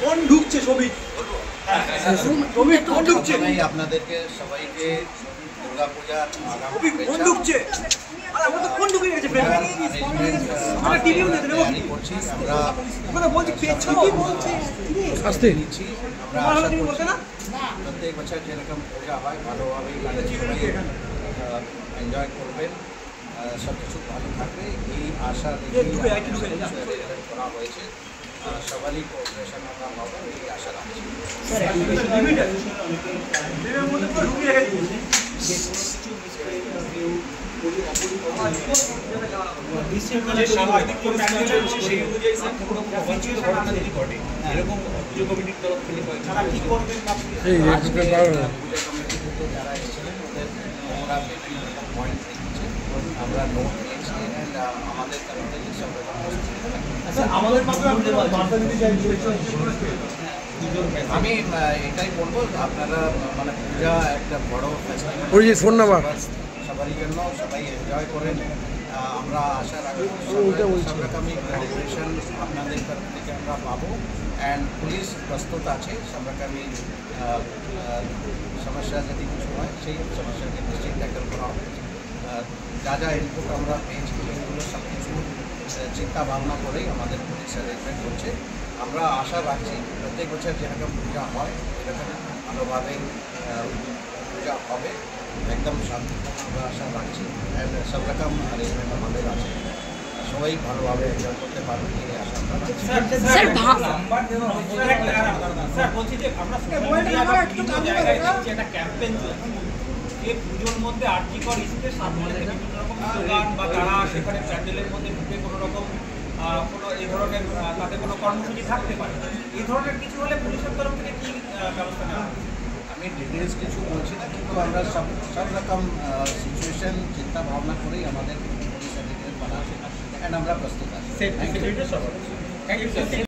কোন ঢুকছে ছবি কোন ঢুকছে আপনাদেরকে সবাইকে দুর্গাপূজা কোন ঢুকছে আমরা তো কোন ঢুকে গেছে আমরা টিভিও দেখতে নেব কি করছি আমরা কথা বলছি পেছো কি বলছে আস্তে আমরা আশা তুমি বলতে না প্রত্যেক বছর যেরকম পূজা হয় ভালোভাবে এনজয় করবেন সব কিছু ভালো থাকবে এই আশা করা হয়েছে সবারই কোঅপারেশন আমরা পাবো এই আশা রাখছি যারা এসেছিলেন ওদের ওরা বিভিন্ন রকম পয়েন্ট রেখেছে আমরা নোট নিয়েছি অ্যান্ড আমাদের তরফ থেকে সব আমি এটাই বলবো আপনারা মানে পূজা একটা বড় ফেস্টিভ্যাল সবারই জন্য সবাই এনজয় করেন আমরা আশা রাখবো সব রকমই কোঅপারেশন আপনাদের তরফ থেকে আমরা পাবো অ্যান্ড পুলিশ প্রস্তুত আছে সব রকমই সমস্যা যদি কিছু হয় সেই সমস্যাকে নিশ্চয়ই ট্যাকেল করা হবে যা যা ইনপুট আমরা পেয়েছি এগুলো সব কিছু চিন্তা ভাবনা করেই আমাদের পুলিশ অ্যারেঞ্জমেন্ট করছে আমরা আশা রাখছি প্রত্যেক বছর যেরকম পূজা হয় এরকম ভালোভাবে পূজা হবে একদম শান্তিপূর্ণ আমরা আশা রাখছি অ্যান্ড সব রকম অ্যারেঞ্জমেন্ট আমাদের আছে সবাই ভালোভাবে এনজয় করতে পারবে এই আশা আমরা রাখছি পুজোর মধ্যে আর্থিকর ইস্যুতে সামনে থেকে বিভিন্ন রকম স্লোগান বা তারা সেখানে প্যান্ডেলের মধ্যে ঢুকে কোনো রকম কোনো এই ধরনের তাদের কোনো কর্মসূচি থাকতে পারে এই ধরনের কিছু হলে পুলিশের তরফ থেকে কী ব্যবস্থা নেওয়া হবে আমি ডিটেলস কিছু বলছি না কিন্তু আমরা সব রকম সিচুয়েশন চিন্তা ভাবনা করেই আমাদের পুলিশ অ্যারেঞ্জমেন্ট করা আছে অ্যান্ড আমরা প্রস্তুত আছি।